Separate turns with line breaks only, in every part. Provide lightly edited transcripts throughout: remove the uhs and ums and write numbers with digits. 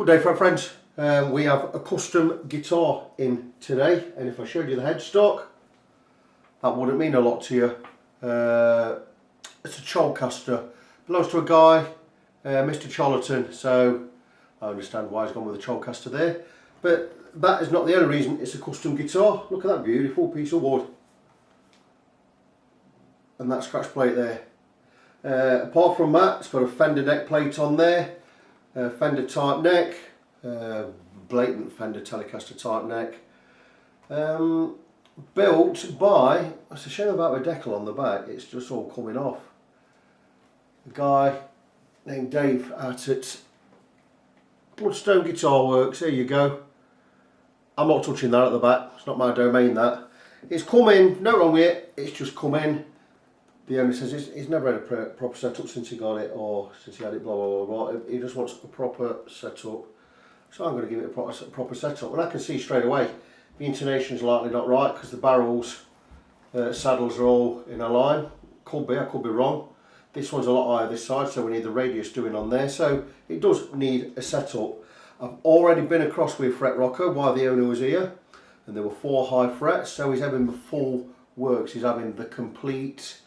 Good day, friends. We have a custom guitar in today, and if I showed you the headstock, that wouldn't mean a lot to you. It's a Cholcaster. Belongs to a guy, Mr. Chollerton, so I understand why he's gone with a Cholcaster there. But that is not the only reason it's a custom guitar. Look at that beautiful piece of wood. And that scratch plate there. Apart from that, it's got a Fender neck plate on there. Fender type neck, blatant Fender Telecaster type neck, built by, it's a shame about the decal on the back, it's just all coming off. A guy named Dave out at Bloodstone Guitar Works. There you go. I'm not touching that at the back, it's not my domain that. It's come in, no wrong with it, it's just come in. The owner says he's never had a proper setup since he got it, or since he had it, blah blah blah blah. He just wants a proper setup, so I'm going to give it a proper setup. And I can see straight away the intonation's likely not right because the barrels, saddles are all in a line. Could be, I could be wrong. This one's a lot higher this side, so we need the radius doing on there. So it does need a setup. I've already been across with fret rocker while the owner was here, and there were 4 high frets. So he's having the full works. He's having the complete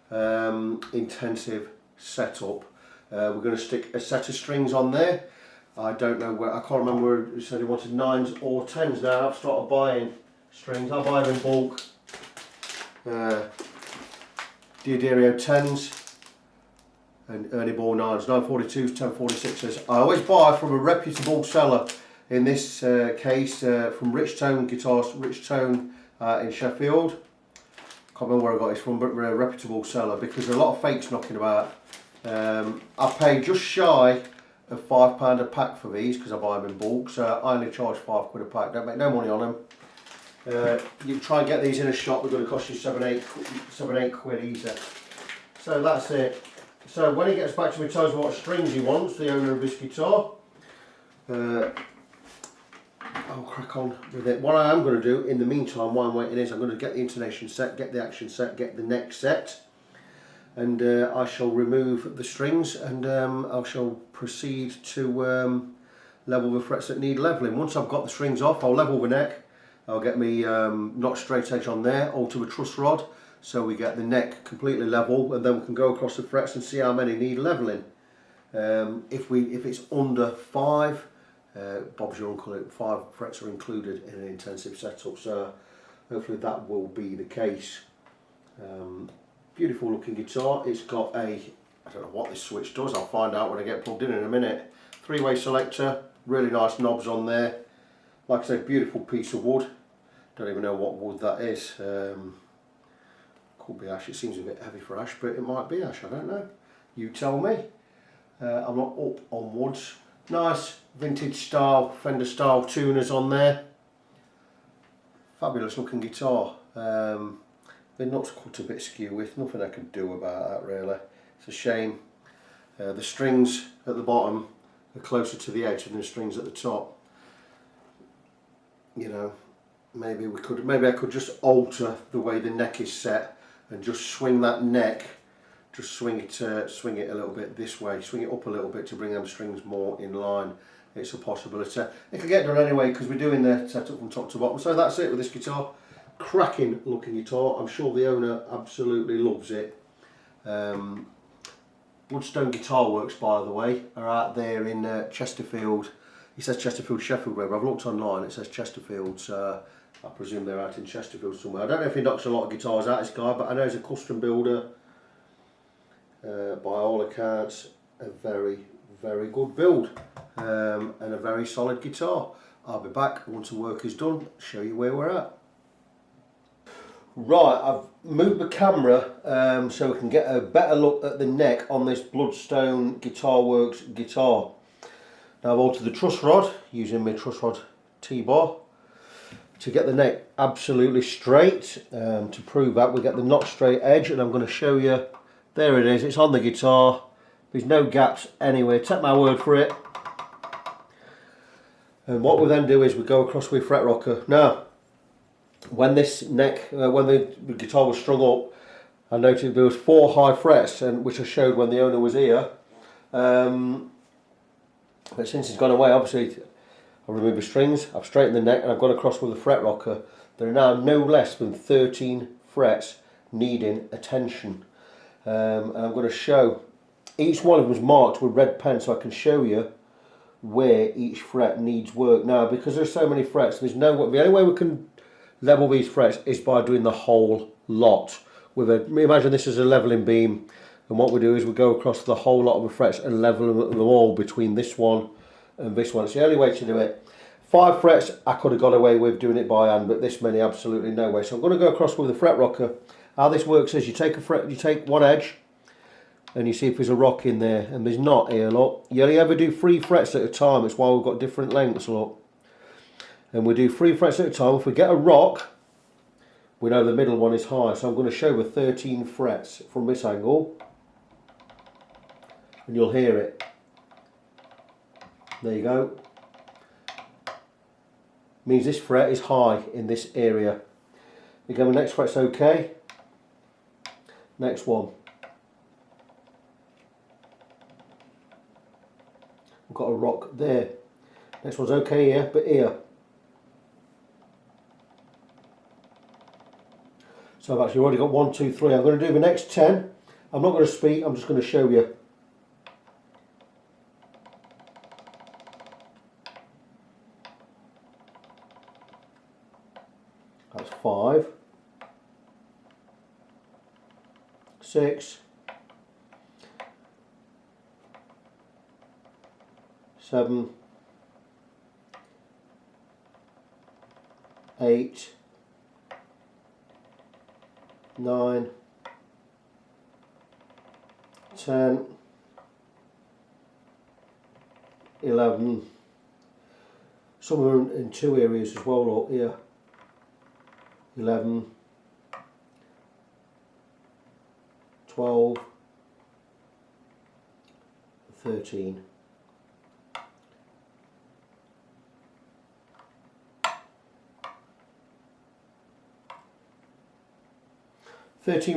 intensive setup. We're going to stick a set of strings on there. I don't know where, I can't remember where he said he wanted 9s or 10s now. I've started buying strings. I buy them in bulk. Diodario 10s and Ernie Ball 9s, 942s, 1046s. I always buy from a reputable seller, in this case from Tone Guitars, Tone in Sheffield. Can't remember where I got this from, but we're a reputable seller because there are a lot of fakes knocking about. I pay just shy of £5 a pack for these because I buy them in bulk, so I only charge £5 a pack. Don't make no money on them. You try and get these in a shop, they're going to cost you 7-8 quid easy. So that's it. So when he gets back to me, tells me what strings he wants, the owner of this guitar. I'll crack on with it. What I am going to do in the meantime while I'm waiting is I'm going to get the intonation set, get the action set, get the neck set, and I shall remove the strings, and I shall proceed to level the frets that need leveling. Once I've got the strings off, I'll level the neck. I'll get me notch straight edge on there, alter the truss rod, so we get the neck completely level, and then we can go across the frets and see how many need leveling. If it's under 5, Bob's your uncle, 5 frets are included in an intensive setup, so hopefully that will be the case. Beautiful looking guitar. It's got a, I don't know what this switch does, I'll find out when I get plugged in a minute. 3-way selector, really nice knobs on there. Like I said, beautiful piece of wood. Don't even know what wood that is. Could be ash, it seems a bit heavy for ash, but it might be ash, I don't know. You tell me. I'm not up on woods. Nice vintage style, Fender style tuners on there. Fabulous looking guitar. The nuts cut a bit skew with, nothing I can do about that really. It's a shame. The strings at the bottom are closer to the edge than the strings at the top. You know, maybe I could just alter the way the neck is set and just swing that neck. Just swing it a little bit this way, swing it up a little bit to bring them strings more in line. It's a possibility. It can get done anyway because we're doing the setup from top to bottom. So that's it with this guitar. Cracking looking guitar. I'm sure the owner absolutely loves it. Bloodstone Guitar Works, by the way, are out there in Chesterfield. He says Chesterfield, Sheffield, wherever. I've looked online, it says Chesterfield, so I presume they're out in Chesterfield somewhere. I don't know if he knocks a lot of guitars out, this guy, but I know he's a custom builder. By all accounts, a very, very good build, and a very solid guitar. I'll be back once the work is done, show you where we're at. Right, I've moved the camera so we can get a better look at the neck on this Bloodstone Guitar Works guitar. Now I've altered the truss rod using my truss rod T-bar to get the neck absolutely straight. To prove that, we get the notch straight edge, and I'm going to show you. There it is, it's on the guitar, there's no gaps anywhere, take my word for it. And what we then do is we go across with fret rocker. Now, when this neck, when the guitar was strung up, I noticed there was 4 high frets, and which I showed when the owner was here. But since it's gone away, obviously I've removed the strings, I've straightened the neck, and I've gone across with a fret rocker. There are now no less than 13 frets needing attention. And I'm going to show, each one of them is marked with red pen so I can show you where each fret needs work. Now, because there's so many frets, the only way we can level these frets is by doing the whole lot. Imagine this is a leveling beam, and what we do is we go across the whole lot of the frets and level them all between this one and this one. It's the only way to do it. 5 frets I could have got away with doing it by hand, but this many absolutely no way. So I'm going to go across with the fret rocker. How this works is you take one edge and you see if there's a rock in there, and there's not here, look. You only ever do 3 frets at a time. It's why we've got different lengths, look. And we do 3 frets at a time. If we get a rock, we know the middle one is high. So I'm going to show the 13 frets from this angle, and you'll hear it. There you go. Means this fret is high in this area. Again, the next fret's okay. Next one. We've got a rock there. Next one's okay here, but here. So I've actually already got 1, 2, 3. I'm going to do the next 10. I'm not going to speak, I'm just going to show you. That's 5, 6, 7, 8, 9, 10, 11. Some of them in 2 areas as well, look here. 11, 12, 13.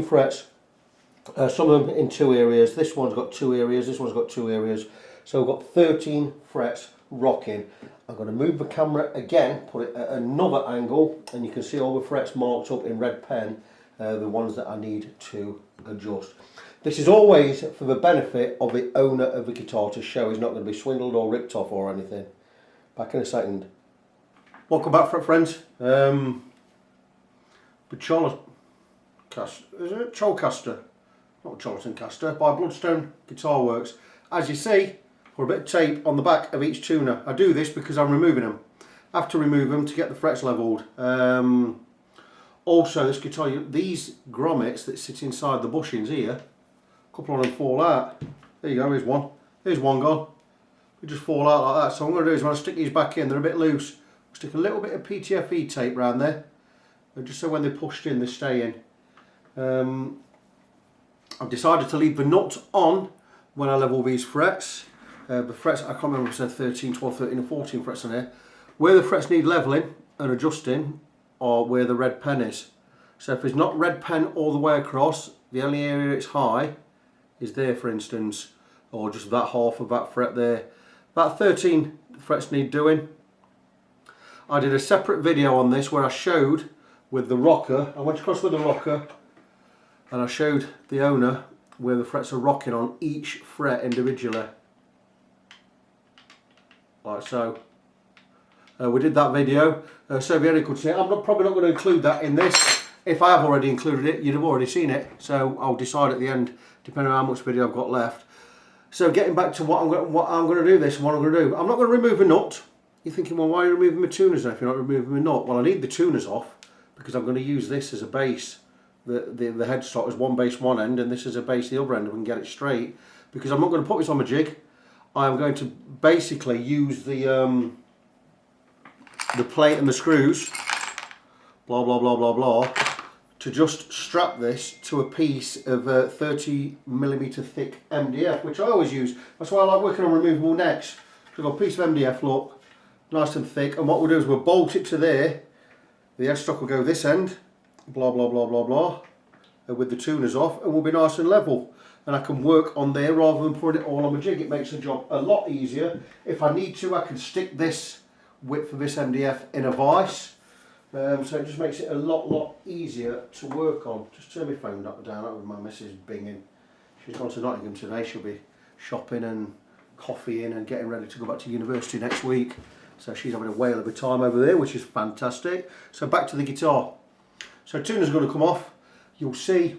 Frets, some of them in 2 areas. This one's got 2 areas, this one's got 2 areas. So we've got 13 frets rocking. I'm going to move the camera again, put it at another angle, and you can see all the frets marked up in red pen, the ones that I need to adjust. This is always for the benefit of the owner of the guitar, to show he's not going to be swindled or ripped off or anything. Back in a second. Welcome back, friends. The Cholcaster, not Cholcaster, by Bloodstone Guitar Works. As you see, put a bit of tape on the back of each tuner. I do this because I'm removing them. I have to remove them to get the frets levelled. Also, this guitar, these grommets that sit inside the bushings here, a couple of them fall out. There you go, here's one. Here's one gone. They just fall out like that. So what I'm going to do is when I stick these back in, they're a bit loose. I'll stick a little bit of PTFE tape around there, and just so when they're pushed in, they stay in. I've decided to leave the nut on when I level these frets. The frets, I can't remember if I said 13, 12, 13 and 14 frets on here. Where the frets need levelling and adjusting are where the red pen is. So if there's not red pen all the way across, the only area it's high is there, for instance, or just that half of that fret there. About 13 frets need doing. I did a separate video on this where I showed with the rocker, I went across with the rocker and I showed the owner where the frets are rocking on each fret individually. Like so. We did that video, so if you only could see it, probably not going to include that in this. If I have already included it, you'd have already seen it, so I'll decide at the end, depending on how much video I've got left. So getting back to what I'm going to do this and what I'm going to do. I'm not going to remove a nut. You're thinking, well, why are you removing the tuners then if you're not removing the nut? Well, I need the tuners off because I'm going to use this as a base. The headstock is one base one end and this is a base the other end, and we can get it straight. Because I'm not going to put this on my jig. I'm going to basically use the plate and the screws, blah blah blah blah blah, to just strap this to a piece of 30mm thick MDF, which I always use. That's why I like working on removable necks. So I've got a piece of MDF, look, nice and thick, and what we'll do is we'll bolt it to there. The headstock will go this end, blah blah blah blah blah, with the tuners off, and we'll be nice and level. and I can work on there rather than putting it all on my jig. It makes the job a lot easier. If I need to, I can stick this width of this MDF in a vise, so it just makes it a lot easier to work on. Just turn my phone up and down, that with my missus binging. She's gone to Nottingham today. She'll be shopping and coffeeing and getting ready to go back to university next week. So she's having a whale of a time over there, which is fantastic. So back to the guitar. So tuners are going to come off. You'll see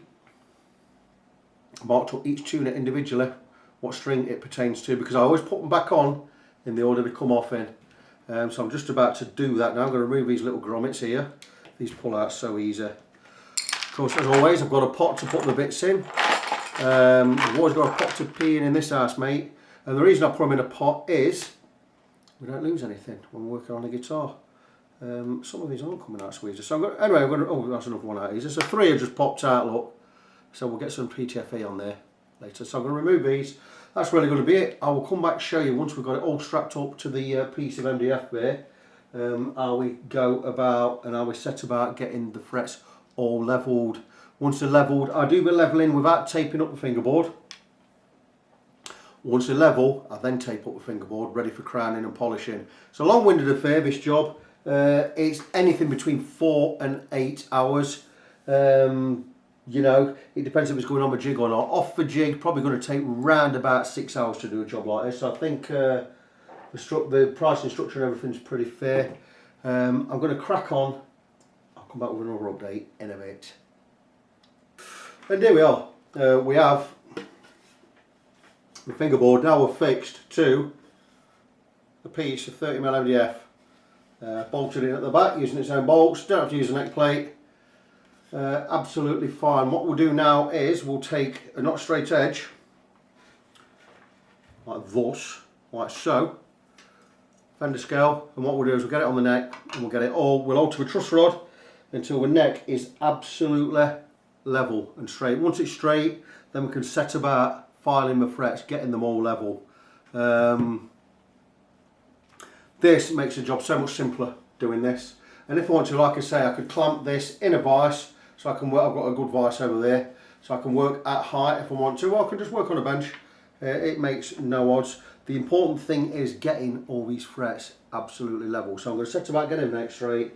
I marked up each tuner individually, what string it pertains to, because I always put them back on in the order they come off in. So I'm just about to do that now. I'm going to remove these little grommets here. These pull out so easy. Of course, as always, I've got a pot to put the bits in. I've always got a pot to pee in this house, mate. And the reason I put them in a pot is we don't lose anything when we're working on a guitar. Some of these aren't coming out squeezer. So anyway, I'm going to, oh, that's another one out of these. So 3 have just popped out, look. So we'll get some PTFE on there later. So I'm going to remove these. That's really going to be it. I will come back and show you once we've got it all strapped up to the piece of MDF there. How we go about and how we set about getting the frets all levelled. Once they're levelled, I do the levelling without taping up the fingerboard. Once they're level, I then tape up the fingerboard, ready for crowning and polishing. It's a long-winded affair, this job. It's anything between 4 and 8 hours. You know, it depends if it's going on the jig or not. Off the jig, probably going to take round about 6 hours to do a job like this. So I think the pricing structure and everything's pretty fair. I'm going to crack on. I'll come back with another update in a bit. And here we are. We have the fingerboard now we're fixed to the piece of 30mm MDF. Bolted in at the back using its own bolts. Don't have to use a neck plate. Absolutely fine. What we'll do now is we'll take a not straight edge like thus, like so, fender scale, and what we'll do is we'll get it on the neck and we'll get it all, we'll alter the truss rod until the neck is absolutely level and straight. Once it's straight, then we can set about filing the frets, getting them all level. This makes the job so much simpler doing this. And if I want to, like I say, I could clamp this in a vise, so I can work. I've got a good vise over there, so I can work at height if I want to, or I can just work on a bench. It makes no odds. The important thing is getting all these frets absolutely level. So I'm going to set about getting the neck straight,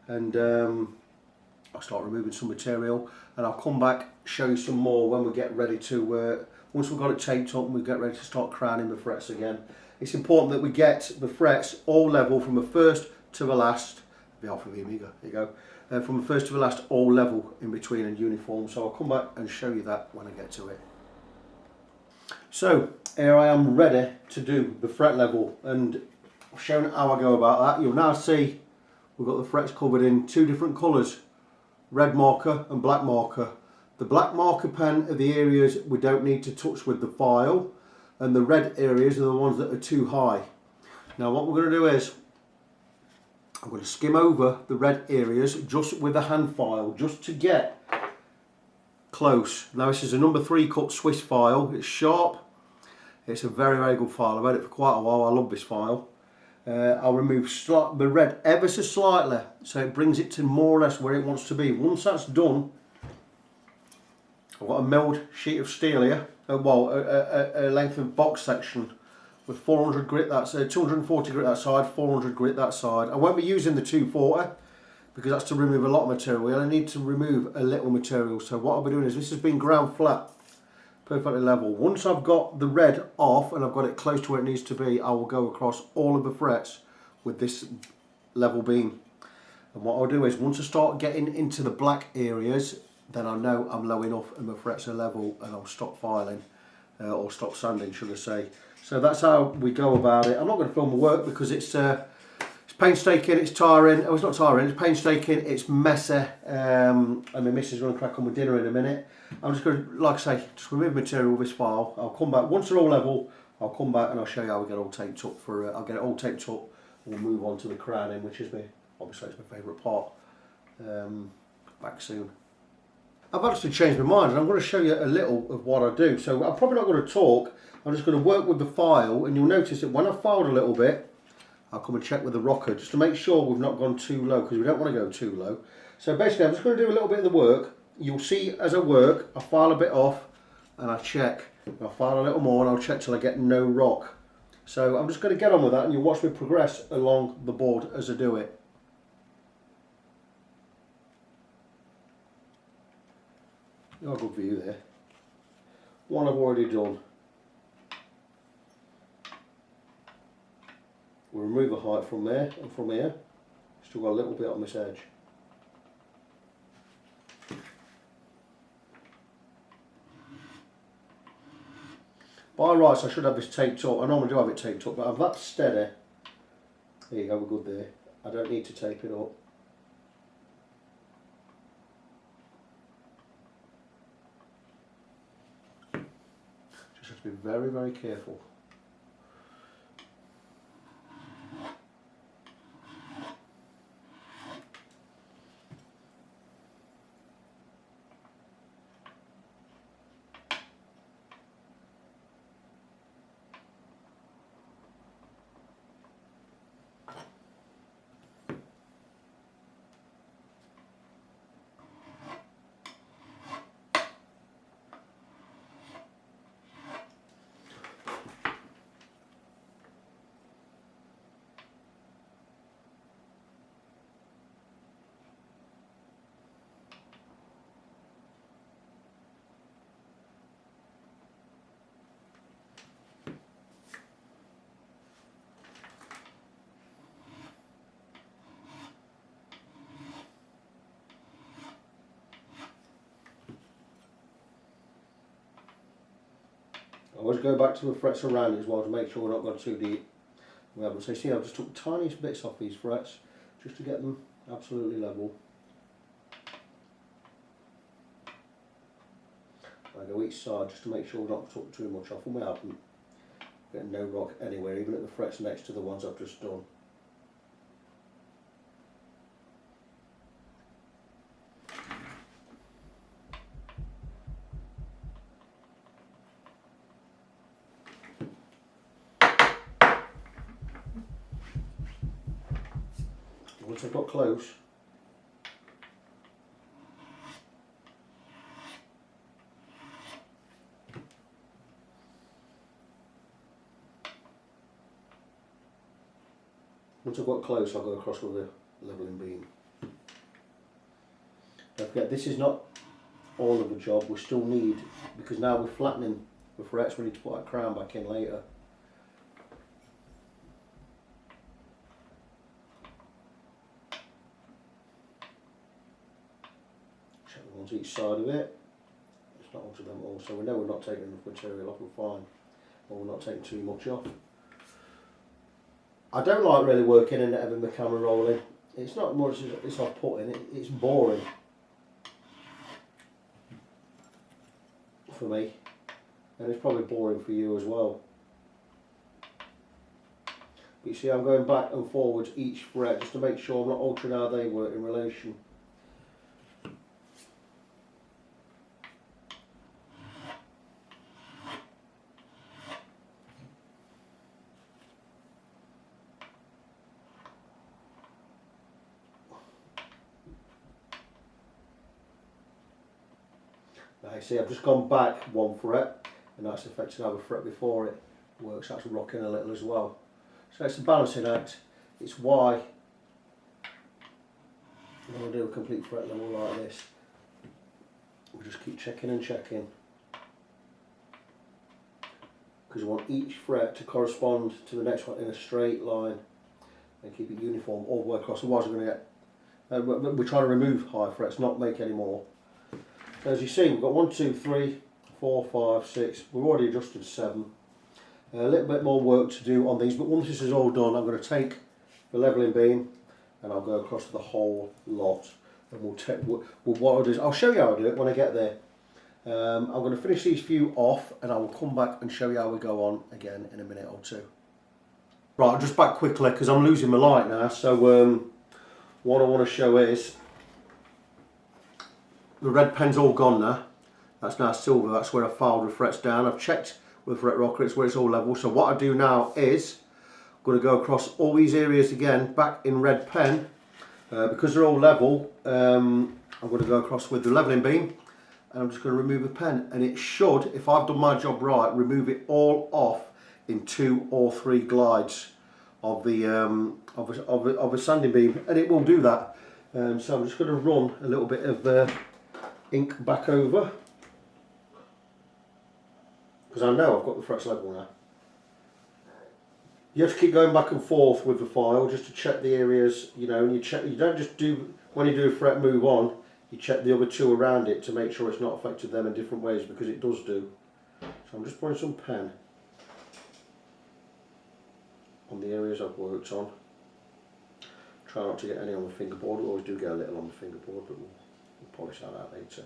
and I'll start removing some material, and I'll come back, show you some more when we get ready to, once we've got it taped up and we get ready to start crowning the frets again. It's important that we get the frets all level from the first to the last. The Alpha V Amiga, there you go. From the first to the last, all level in between and uniform. So I'll come back and show you that when I get to it. So here I am ready to do the fret level, and I've shown how I go about that. You'll now see we've got the frets covered in 2 different colours, red marker and black marker. The black marker pen are the areas we don't need to touch with the file, and the red areas are the ones that are too high. Now what we're going to do is I'm going to skim over the red areas just with a hand file, just to get close. Now this is a number 3 cut Swiss file. It's sharp. It's a very good file. I've had it for quite a while. I love this file. I'll remove the red ever so slightly, so it brings it to more or less where it wants to be. Once that's done, I've got a milled sheet of steel here. Well, a length of box section with 400 grit that side, 240 grit that side, 400 grit that side. I won't be using the 240 because that's to remove a lot of material. I need to remove a little material. So what I'll be doing is, this has been ground flat, perfectly level. Once I've got the red off and I've got it close to where it needs to be, I will go across all of the frets with this level beam. And what I'll do is, once I start getting into the black areas, then I know I'm low enough and my frets are level, and I'll stop filing, or stop sanding, should I say. So that's how we go about it. I'm not going to film the work because it's painstaking, it's tiring. Oh, it's not tiring, it's painstaking, it's messy, and my missus is going to crack on with dinner in a minute. I'm just going to, like I say, just remove material with this file. I'll come back, once they're all level, I'll come back and I'll show you how we get all taped up for, I'll get it all taped up, and we'll move on to the crowning, which is obviously it's my favourite part. Back soon. I've actually changed my mind, and I'm going to show you a little of what I do. So I'm probably not going to talk, I'm just going to work with the file, and you'll notice that when I've filed a little bit, I'll come and check with the rocker just to make sure we've not gone too low, because we don't want to go too low. So basically I'm just going to do a little bit of the work. You'll see as I work, I file a bit off, and I check. I'll file a little more and I'll check till I get no rock. So I'm just going to get on with that, and you'll watch me progress along the board as I do it. Oh, good view there. One I've already done. We'll remove the height from there and from here. Still got a little bit on this edge. By rights I should have this taped up. I normally do have it taped up, but I'm that steady. There you go, we're good there. I don't need to tape it up. Just have to be very, very careful. I always go back to the frets around it as well to make sure we're not going too deep. So you see, I've just took tiniest bits off these frets just to get them absolutely level. I go each side just to make sure we're not took too much off, and we haven't. Getting no rock anywhere, even at the frets next to the ones I've just done. Once I've got close, I'll go across with a levelling beam. Don't forget, this is not all of the job. We still need, because now we're flattening the frets, we need to put that crown back in later. Each side of it. It's not onto them all, so we know we're not taking enough material off, we're fine, or we're not taking too much off. I don't like really working and having the camera rolling. It's not much as it's off-putting, it's boring for me, and it's probably boring for you as well. But you see, I'm going back and forwards each fret just to make sure I'm not altering how they work in relation. Now you see, I've just gone back one fret, and that's affecting how the fret before it works. That's rocking a little as well. So it's a balancing act. It's why when I do a complete fret level like this, we just keep checking and checking, because you want each fret to correspond to the next one in a straight line and keep it uniform all the way across. Otherwise we're going to get, we're trying to remove high frets, not make any more. So as you see, we've got 1, 2, 3, 4, 5, 6. We've already adjusted 7. A little bit more work to do on these, but once this is all done, I'm going to take the levelling beam and I'll go across the whole lot. And we'll take what I'll do is I'll show you how I do it when I get there. I'm going to finish these few off, and I will come back and show you how we go on again in a minute or two. Right, I'm just back quickly because I'm losing my light now. So what I want to show is the red pen's all gone now. That's now silver. That's where I filed the frets down. I've checked with fret rocker, it's where it's all level. So what I do now is I'm going to go across all these areas again, back in red pen, because they're all level. I'm going to go across with the levelling beam, and I'm just going to remove the pen, and it should, if I've done my job right, remove it all off in 2 or 3 glides of the of a sanding beam, and it will do that. So I'm just going to run a little bit of ink back over, because I know I've got the frets level now. You have to keep going back and forth with the file just to check the areas, you know, and you don't just do, when you do a fret move on, you check the other 2 around it to make sure it's not affected them in different ways, because it does do. So I'm just putting some pen on the areas I've worked on. Try not to get any on the fingerboard. We always do get a little on the fingerboard, but we'll polish that out later.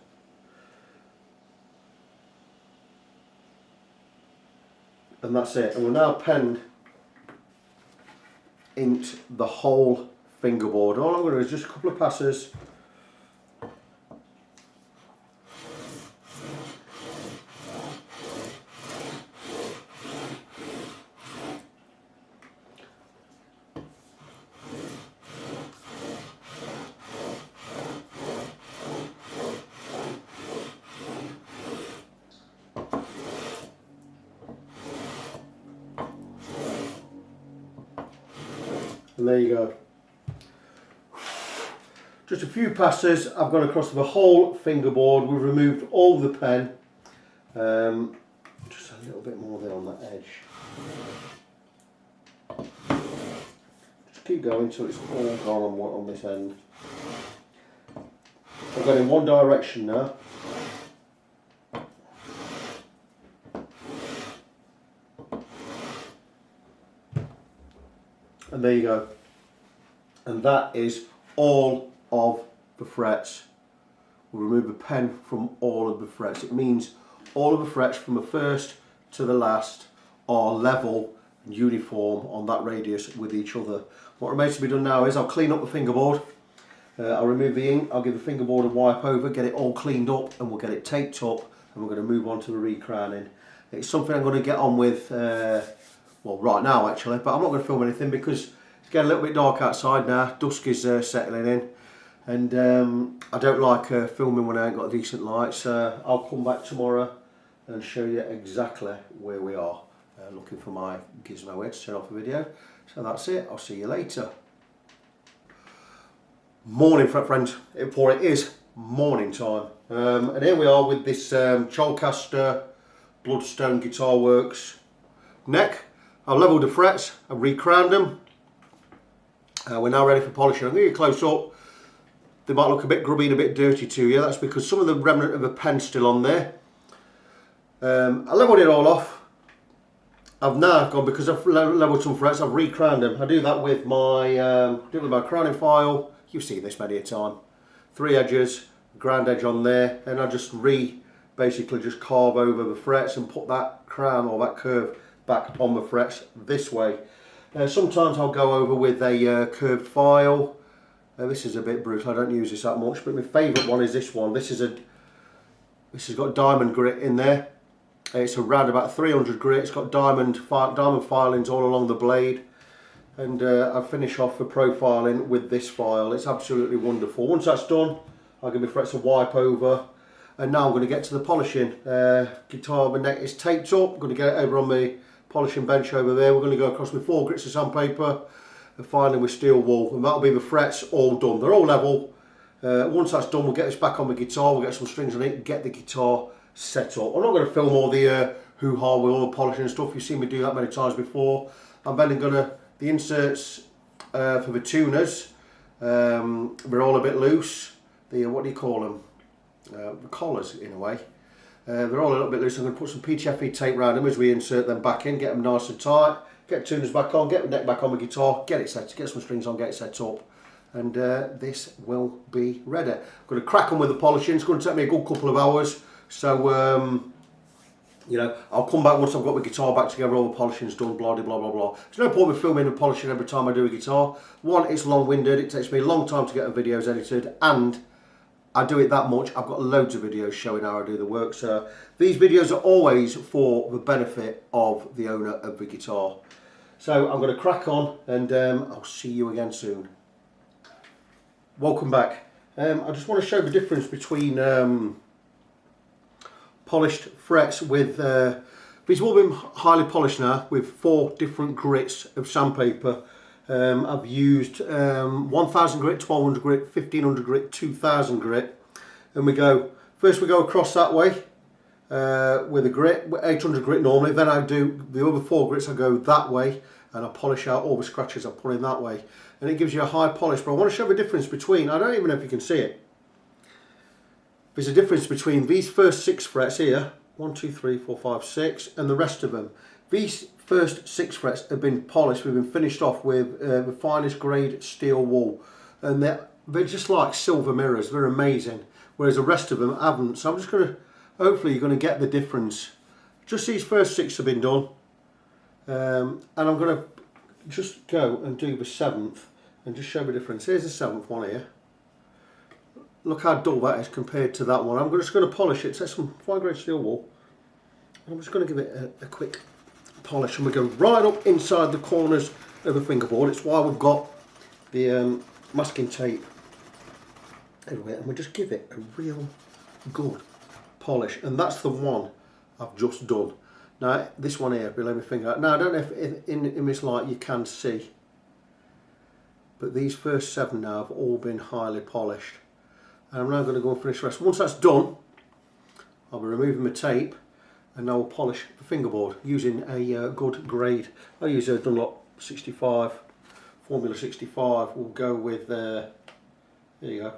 And that's it. And we're now penned into the whole fingerboard. All I'm going to do is just a couple of passes. And there you go. Just a few passes, I've gone across the whole fingerboard. We've removed all the pen. Just a little bit more there on that edge. Just keep going until it's all gone on this end. I've got in one direction now. And there you go. And that is all of the frets. We'll remove the pen from all of the frets. It means all of the frets from the first to the last are level and uniform on that radius with each other. What remains to be done now is I'll clean up the fingerboard. I'll remove the ink, I'll give the fingerboard a wipe over, get it all cleaned up, and we'll get it taped up, and we're going to move on to the recrowning. It's something I'm going to get on with well, right now actually, but I'm not going to film anything because it's getting a little bit dark outside now. Dusk is settling in, and I don't like filming when I ain't got decent lights. I'll come back tomorrow and show you exactly where we are. Looking for my gizmo here to turn off the video. So that's it, I'll see you later. Morning friends, for it is morning time. And here we are with this Cholcaster Bloodstone Guitar Works neck. I've levelled the frets, I've recrowned them. We're now ready for polishing. I'm going to get close up. They might look a bit grubby and a bit dirty to you. That's because some of the remnant of the pen's still on there. I levelled it all off. I've now gone, because I've levelled some frets, I've recrowned them. I do that with my crowning file. You've seen this many a time. 3 edges, ground edge on there, and I just basically just carve over the frets and put that crown or that curve back on the frets this way. Sometimes I'll go over with a curved file. This is a bit brutal, I don't use this that much, but my favourite one is this one. This has got diamond grit in there. It's around about 300 grit. It's got diamond filings all along the blade, and I finish off the profiling with this file. It's absolutely wonderful. Once that's done, I'll give my frets a wipe over, and now I'm going to get to the polishing. Guitar, the neck is taped up. I'm going to get it over on my polishing bench over there. We're going to go across with 4 grits of sandpaper and finally with steel wool, and that'll be the frets all done. They're all level. Once that's done, we'll get this back on the guitar, we'll get some strings on it and get the guitar set up. I'm not going to film all the hoo-ha with all the polishing and stuff. You've seen me do that many times before. I'm then going to, the inserts for the tuners, they're all a bit loose. The, what do you call them? The collars in a way. They're all a little bit loose. I'm going to put some PTFE tape around them as we insert them back in, get them nice and tight, get the tuners back on, get the neck back on the guitar, get it set, get some strings on, get it set up, and this will be ready. I'm going to crack on with the polishing. It's going to take me a good couple of hours, so you know, I'll come back once I've got the guitar back together, all the polishing's done, blah blah blah blah. There's no point in filming and polishing every time I do a guitar. One, it's long-winded, it takes me a long time to get the videos edited, and I do it that much, I've got loads of videos showing how I do the work. So these videos are always for the benefit of the owner of the guitar. So I'm going to crack on, and I'll see you again soon. Welcome back. I just want to show the difference between polished frets with, these have all been highly polished now with 4 different grits of sandpaper. I've used 1000 grit, 1200 grit, 1500 grit, 2000 grit, and first we go across that way with a grit, 800 grit normally, then I do the other 4 grits, I go that way and I polish out all the scratches I put in that way, and it gives you a high polish. But I want to show the difference between, I don't even know if you can see it, there's a difference between these first 6 frets here, 1, 2, 3, 4, 5, 6, and the rest of them. These first 6 frets have been polished, we've been finished off with the finest grade steel wool, and they're just like silver mirrors, they're amazing, whereas the rest of them haven't. So I'm just going to, hopefully you're going to get the difference. Just these first 6 have been done, and I'm going to just go and do the 7th and just show the difference. Here's the 7th one here. Look how dull that is compared to that one. I'm just going to polish it, take some fine grade steel wool, and I'm just going to give it a quick polish, and we go right up inside the corners of the fingerboard. It's why we've got the masking tape everywhere, and we just give it a real good polish, and that's the one I've just done. Now this one here, below my finger. Now I don't know if in this light you can see, but these first 7 now have all been highly polished, and I'm now going to go and finish the rest. Once that's done, I'll be removing my tape, and now we'll polish the fingerboard using a good grade. I use a Dunlop 65, Formula 65. We'll go with, there you go,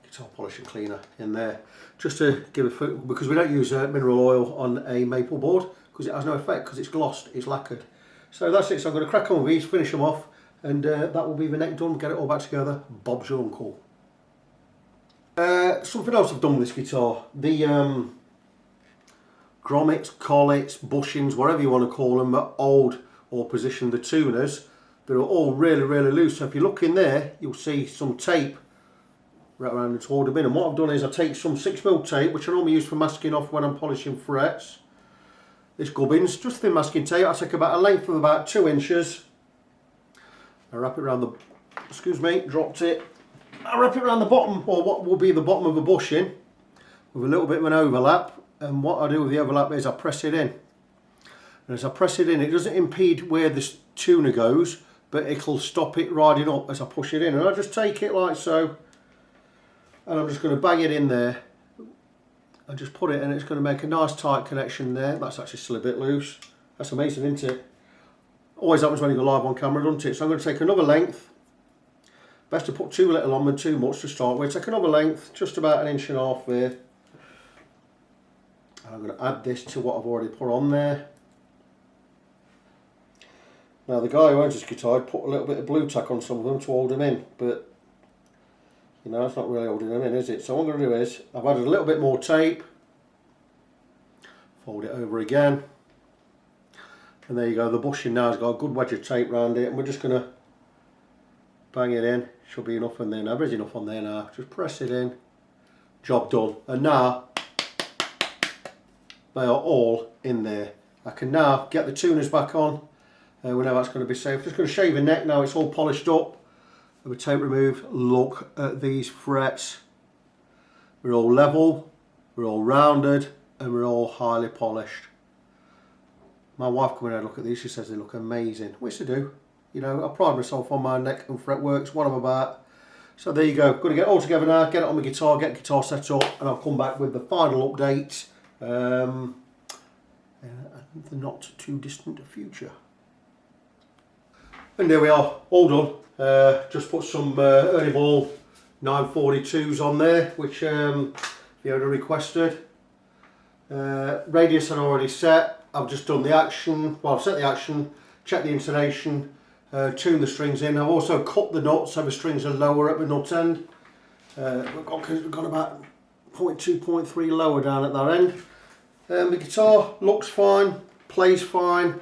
guitar polishing cleaner in there, just to give a, because we don't use mineral oil on a maple board because it has no effect, because it's glossed, it's lacquered. So that's it. So I'm going to crack on with these, finish them off, and that will be the neck done. Get it all back together. Bob's your uncle. Something else I've done with this guitar, the grommets, collets, bushings, whatever you want to call them, are old or positioned. The tuners, they're all really loose. So if you look in there, you'll see some tape right around and toward them in. And what I've done is I take some 6mm tape, which I normally use for masking off when I'm polishing frets. This gubbins, just thin masking tape. I take about a length of about 2 inches. I wrap it around the, excuse me, dropped it. I wrap it around the bottom, or what will be the bottom of a bushing, with a little bit of an overlap. And what I do with the overlap is I press it in. And as I press it in, it doesn't impede where the tuner goes, but it'll stop it riding up as I push it in. And I just take it like so, and I'm just going to bang it in there. I just put it, and it's going to make a nice tight connection there. That's actually still a bit loose. That's amazing, isn't it? Always happens when you go live on camera, doesn't it? So I'm going to take another length. Best to put too little on than too much to start with. Take another length, just about 1.5 inches there. And I'm going to add this to what I've already put on there. Now the guy who owns this guitar put a little bit of blue tack on some of them to hold them in, but you know, it's not really holding them in, is it? So what I'm going to do is, I've added a little bit more tape, fold it over again, and there you go. The bushing now has got a good wedge of tape around it, and we're just going to bang it in. Should be enough in there now. There's enough on there now. Just press it in. Job done. And now they are all in there. I can now get the tuners back on. We know that's going to be safe. Just going to shave the neck now. It's all polished up. With tape removed. Look at these frets. We're all level. We're all rounded, and we're all highly polished. My wife come in and look at these. She says they look amazing, which they do. You know, I pride myself on my neck and fret works, what I'm about. So there you go. Going to get it all together now, get it on my guitar, get the guitar set up, and I'll come back with the final update in the not too distant future. And there we are, all done. Just put some Ernie Ball 942s on there, which the owner requested. Radius I'd already set. I've just done the action. Well, I've set the action, checked the intonation, tune the strings in. I've also cut the nuts so the strings are lower at the nut end. We've got about 0.2, 0.3 lower down at that end. The guitar looks fine, plays fine.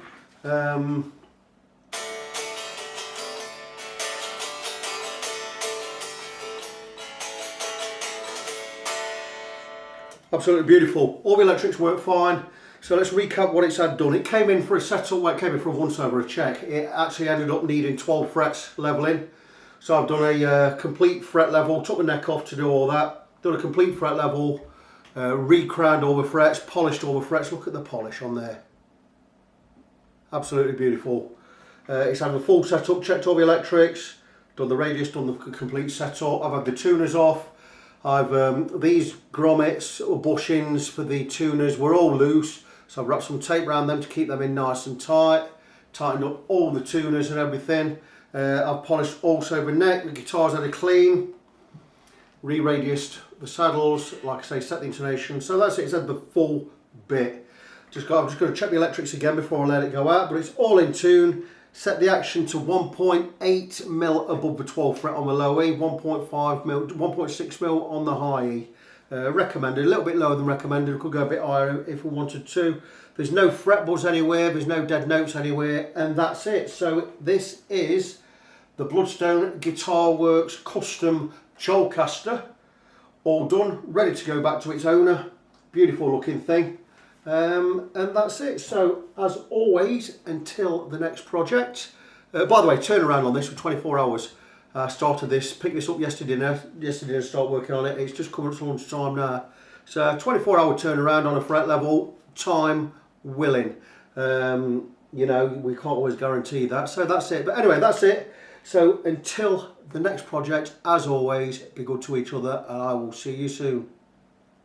Absolutely beautiful. All the electrics work fine. So let's recap what it's had done. It came in for a setup, well, it came in for a once over a check. It actually ended up needing 12 frets leveling. So I've done a complete fret level, took the neck off to do all that, done a complete fret level, Re-crowned all the frets, polished all the frets. Look at the polish on there. Absolutely beautiful. It's had a full setup, checked all the electrics, done the radius, done the complete setup. I've had the tuners off. I've these grommets or bushings for the tuners were all loose, so I've wrapped some tape around them to keep them in nice and tight. Tightened up all the tuners and everything. I've polished also the neck. The guitar's had a clean. Re-radiused the saddles, like I say, set the intonation. So that's it. It's had the full bit. I'm just going to check the electrics again before I let it go out, but it's all in tune. Set the action to 1.8 mil above the 12th fret on the low E, 1.5 mil, 1.6 mil on the high E. Recommended, a little bit lower than recommended. We could go a bit higher if we wanted to. There's no fret buzz anywhere, there's no dead notes anywhere, and that's it. So this is the Bloodstone Guitar Works custom Cholcaster, all done, ready to go back to its owner. Beautiful looking thing. And that's it. So as always, until the next project. By the way, turnaround on this for 24 hours. I started this, picked this up yesterday and started working on it. It's just coming to lunch time now. So 24-hour turnaround on a fret level, time willing. You know, we can't always guarantee that. So that's it. But anyway, that's it. So until the next project, as always, be good to each other, and I will see you soon.